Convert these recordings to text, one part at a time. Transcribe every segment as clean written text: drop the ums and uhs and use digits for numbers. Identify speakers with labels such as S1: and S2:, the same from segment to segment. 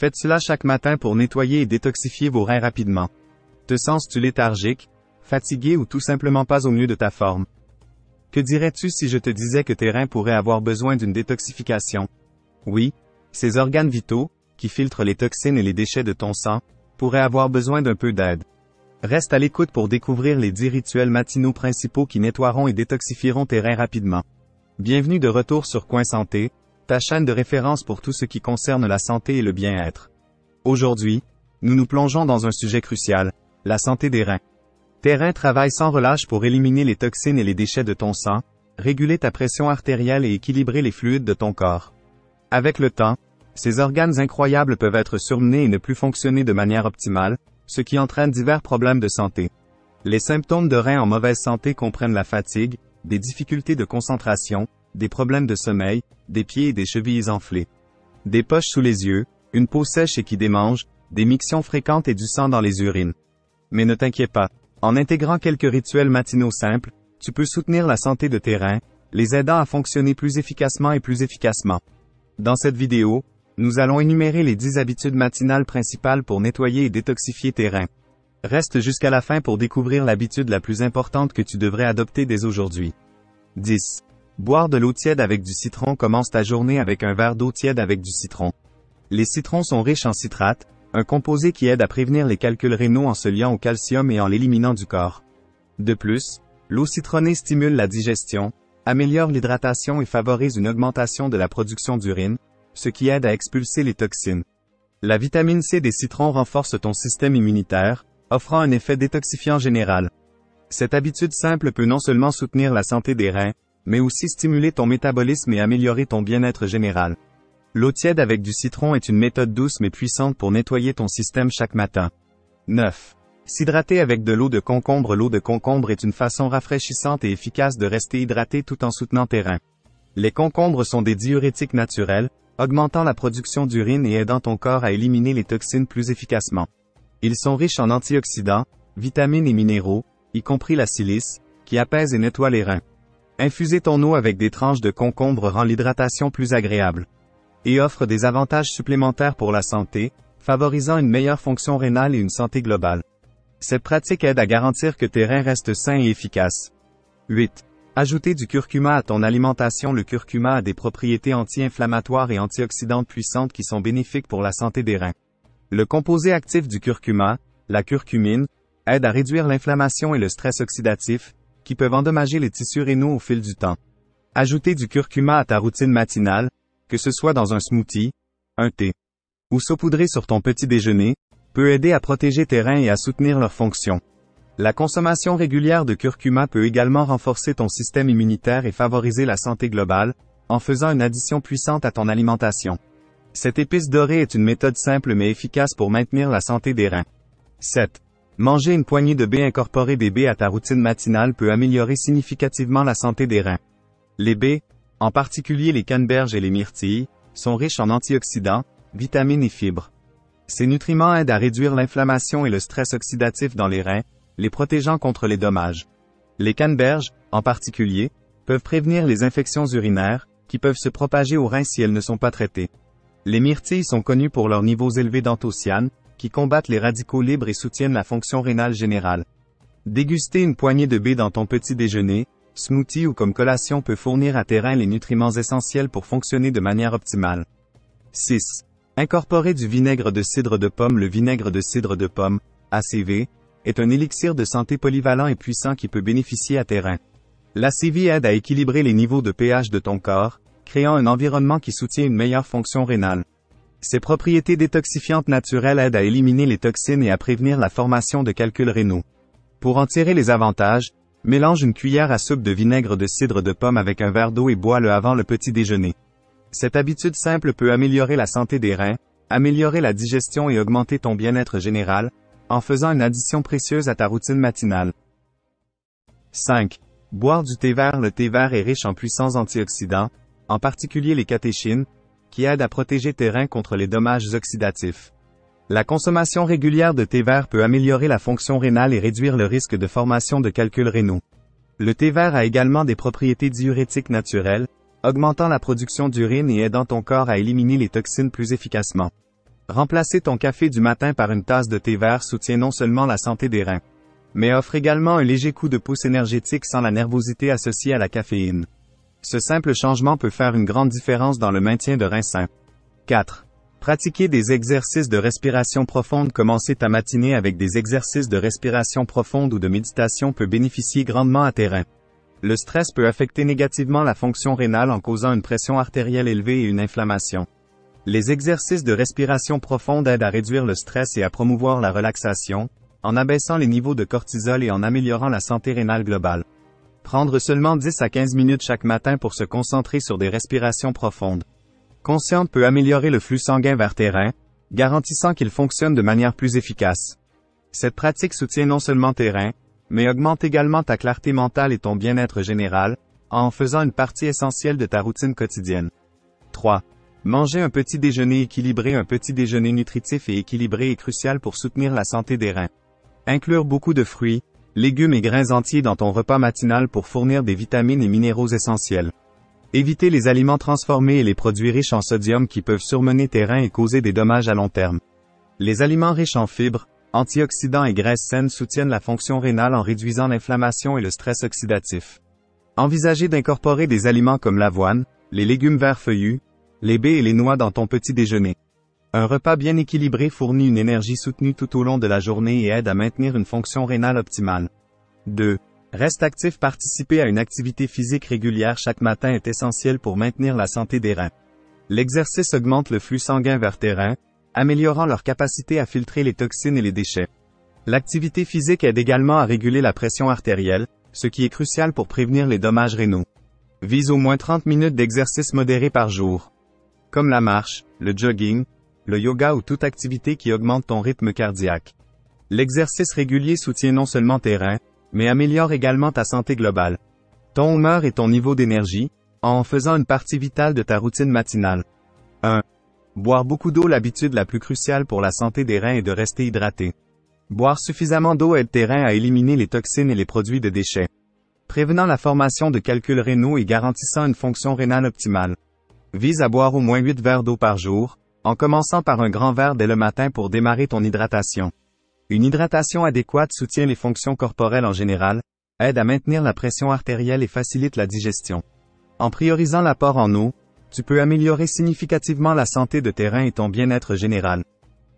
S1: Faites cela chaque matin pour nettoyer et détoxifier vos reins rapidement. Te sens-tu léthargique, fatigué ou tout simplement pas au mieux de ta forme? Que dirais-tu si je te disais que tes reins pourraient avoir besoin d'une détoxification? Oui, ces organes vitaux, qui filtrent les toxines et les déchets de ton sang, pourraient avoir besoin d'un peu d'aide. Reste à l'écoute pour découvrir les 10 rituels matinaux principaux qui nettoieront et détoxifieront tes reins rapidement. Bienvenue de retour sur Coin Santé, ta chaîne de référence pour tout ce qui concerne la santé et le bien-être. Aujourd'hui, nous nous plongeons dans un sujet crucial, la santé des reins. Tes reins travaillent sans relâche pour éliminer les toxines et les déchets de ton sang, réguler ta pression artérielle et équilibrer les fluides de ton corps. Avec le temps, ces organes incroyables peuvent être surmenés et ne plus fonctionner de manière optimale, ce qui entraîne divers problèmes de santé. Les symptômes de reins en mauvaise santé comprennent la fatigue, des difficultés de concentration, des problèmes de sommeil, des pieds et des chevilles enflées, des poches sous les yeux, une peau sèche et qui démange, des mictions fréquentes et du sang dans les urines. Mais ne t'inquiète pas. En intégrant quelques rituels matinaux simples, tu peux soutenir la santé de tes reins, les aidant à fonctionner plus efficacement et plus efficacement. Dans cette vidéo, nous allons énumérer les 10 habitudes matinales principales pour nettoyer et détoxifier tes reins. Reste jusqu'à la fin pour découvrir l'habitude la plus importante que tu devrais adopter dès aujourd'hui. 10. Boire de l'eau tiède avec du citron. Commence ta journée avec un verre d'eau tiède avec du citron. Les citrons sont riches en citrate, un composé qui aide à prévenir les calculs rénaux en se liant au calcium et en l'éliminant du corps. De plus, l'eau citronnée stimule la digestion, améliore l'hydratation et favorise une augmentation de la production d'urine, ce qui aide à expulser les toxines. La vitamine C des citrons renforce ton système immunitaire, offrant un effet détoxifiant général. Cette habitude simple peut non seulement soutenir la santé des reins, mais aussi stimuler ton métabolisme et améliorer ton bien-être général. L'eau tiède avec du citron est une méthode douce mais puissante pour nettoyer ton système chaque matin. 9. S'hydrater avec de l'eau de concombre. L'eau de concombre est une façon rafraîchissante et efficace de rester hydraté tout en soutenant tes reins. Les concombres sont des diurétiques naturels, augmentant la production d'urine et aidant ton corps à éliminer les toxines plus efficacement. Ils sont riches en antioxydants, vitamines et minéraux, y compris la silice, qui apaise et nettoie les reins. Infuser ton eau avec des tranches de concombre rend l'hydratation plus agréable et offre des avantages supplémentaires pour la santé, favorisant une meilleure fonction rénale et une santé globale. Cette pratique aide à garantir que tes reins restent sains et efficaces. 8. Ajouter du curcuma à ton alimentation. Le curcuma a des propriétés anti-inflammatoires et antioxydantes puissantes qui sont bénéfiques pour la santé des reins. Le composé actif du curcuma, la curcumine, aide à réduire l'inflammation et le stress oxydatif, qui peuvent endommager les tissus rénaux au fil du temps. Ajouter du curcuma à ta routine matinale, que ce soit dans un smoothie, un thé, ou saupoudrer sur ton petit déjeuner, peut aider à protéger tes reins et à soutenir leur fonction. La consommation régulière de curcuma peut également renforcer ton système immunitaire et favoriser la santé globale, en faisant une addition puissante à ton alimentation. Cette épice dorée est une méthode simple mais efficace pour maintenir la santé des reins. 7. Manger une poignée de baies. Incorporer des baies à ta routine matinale peut améliorer significativement la santé des reins. Les baies, en particulier les canneberges et les myrtilles, sont riches en antioxydants, vitamines et fibres. Ces nutriments aident à réduire l'inflammation et le stress oxydatif dans les reins, les protégeant contre les dommages. Les canneberges, en particulier, peuvent prévenir les infections urinaires, qui peuvent se propager aux reins si elles ne sont pas traitées. Les myrtilles sont connues pour leurs niveaux élevés d'anthocyanes, qui combattent les radicaux libres et soutiennent la fonction rénale générale. Déguster une poignée de baies dans ton petit déjeuner, smoothie ou comme collation peut fournir à tes reins les nutriments essentiels pour fonctionner de manière optimale. 6. Incorporer du vinaigre de cidre de pomme. Le vinaigre de cidre de pomme, ACV, est un élixir de santé polyvalent et puissant qui peut bénéficier à tes reins. L'ACV aide à équilibrer les niveaux de pH de ton corps, créant un environnement qui soutient une meilleure fonction rénale. Ses propriétés détoxifiantes naturelles aident à éliminer les toxines et à prévenir la formation de calculs rénaux. Pour en tirer les avantages, mélange une cuillère à soupe de vinaigre de cidre de pomme avec un verre d'eau et bois-le avant le petit déjeuner. Cette habitude simple peut améliorer la santé des reins, améliorer la digestion et augmenter ton bien-être général, en faisant une addition précieuse à ta routine matinale. 5. Boire du thé vert. Le thé vert est riche en puissants antioxydants, en particulier les catéchines, qui aident à protéger tes reins contre les dommages oxydatifs. La consommation régulière de thé vert peut améliorer la fonction rénale et réduire le risque de formation de calculs rénaux. Le thé vert a également des propriétés diurétiques naturelles, augmentant la production d'urine et aidant ton corps à éliminer les toxines plus efficacement. Remplacer ton café du matin par une tasse de thé vert soutient non seulement la santé des reins, mais offre également un léger coup de pouce énergétique sans la nervosité associée à la caféine. Ce simple changement peut faire une grande différence dans le maintien de reins sains. 4. Pratiquer des exercices de respiration profonde. Commencer ta matinée avec des exercices de respiration profonde ou de méditation peut bénéficier grandement à tes reins. Le stress peut affecter négativement la fonction rénale en causant une pression artérielle élevée et une inflammation. Les exercices de respiration profonde aident à réduire le stress et à promouvoir la relaxation, en abaissant les niveaux de cortisol et en améliorant la santé rénale globale. Prendre seulement 10 à 15 minutes chaque matin pour se concentrer sur des respirations profondes conscientes peut améliorer le flux sanguin vers tes reins, garantissant qu'ils fonctionnent de manière plus efficace. Cette pratique soutient non seulement tes reins, mais augmente également ta clarté mentale et ton bien-être général, en faisant une partie essentielle de ta routine quotidienne. 3. Manger un petit déjeuner équilibré. Un petit déjeuner nutritif et équilibré est crucial pour soutenir la santé des reins. Inclure beaucoup de fruits, légumes et grains entiers dans ton repas matinal pour fournir des vitamines et minéraux essentiels. Éviter les aliments transformés et les produits riches en sodium qui peuvent surmener tes reins et causer des dommages à long terme. Les aliments riches en fibres, antioxydants et graisses saines soutiennent la fonction rénale en réduisant l'inflammation et le stress oxydatif. Envisagez d'incorporer des aliments comme l'avoine, les légumes verts feuillus, les baies et les noix dans ton petit déjeuner. Un repas bien équilibré fournit une énergie soutenue tout au long de la journée et aide à maintenir une fonction rénale optimale. 2. Reste actif. Participer à une activité physique régulière chaque matin est essentiel pour maintenir la santé des reins. L'exercice augmente le flux sanguin vers tes reins, améliorant leur capacité à filtrer les toxines et les déchets. L'activité physique aide également à réguler la pression artérielle, ce qui est crucial pour prévenir les dommages rénaux. Vise au moins 30 minutes d'exercice modéré par jour, comme la marche, le jogging, le yoga ou toute activité qui augmente ton rythme cardiaque. L'exercice régulier soutient non seulement tes reins, mais améliore également ta santé globale. Ton humeur et ton niveau d'énergie, en faisant une partie vitale de ta routine matinale. 1. Boire beaucoup d'eau. L'habitude la plus cruciale pour la santé des reins est de rester hydraté. Boire suffisamment d'eau aide tes reins à éliminer les toxines et les produits de déchets, prévenant la formation de calculs rénaux et garantissant une fonction rénale optimale. Vise à boire au moins 8 verres d'eau par jour, en commençant par un grand verre dès le matin pour démarrer ton hydratation. Une hydratation adéquate soutient les fonctions corporelles en général, aide à maintenir la pression artérielle et facilite la digestion. En priorisant l'apport en eau, tu peux améliorer significativement la santé de tes reins et ton bien-être général,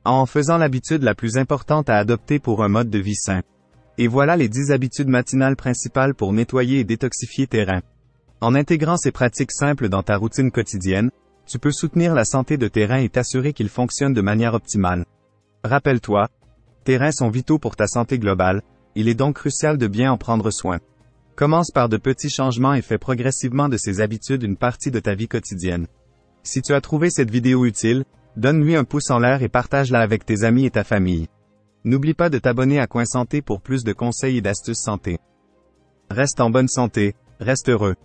S1: en faisant l'habitude la plus importante à adopter pour un mode de vie sain. Et voilà les 10 habitudes matinales principales pour nettoyer et détoxifier tes reins. En intégrant ces pratiques simples dans ta routine quotidienne, tu peux soutenir la santé de tes reins et t'assurer qu'ils fonctionnent de manière optimale. Rappelle-toi, tes reins sont vitaux pour ta santé globale, il est donc crucial de bien en prendre soin. Commence par de petits changements et fais progressivement de ces habitudes une partie de ta vie quotidienne. Si tu as trouvé cette vidéo utile, donne-lui un pouce en l'air et partage-la avec tes amis et ta famille. N'oublie pas de t'abonner à Coin Santé pour plus de conseils et d'astuces santé. Reste en bonne santé, reste heureux.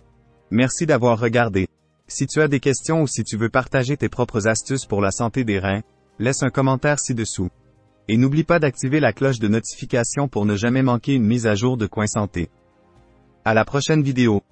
S1: Merci d'avoir regardé. Si tu as des questions ou si tu veux partager tes propres astuces pour la santé des reins, laisse un commentaire ci-dessous. Et n'oublie pas d'activer la cloche de notification pour ne jamais manquer une mise à jour de Coin Santé. À la prochaine vidéo.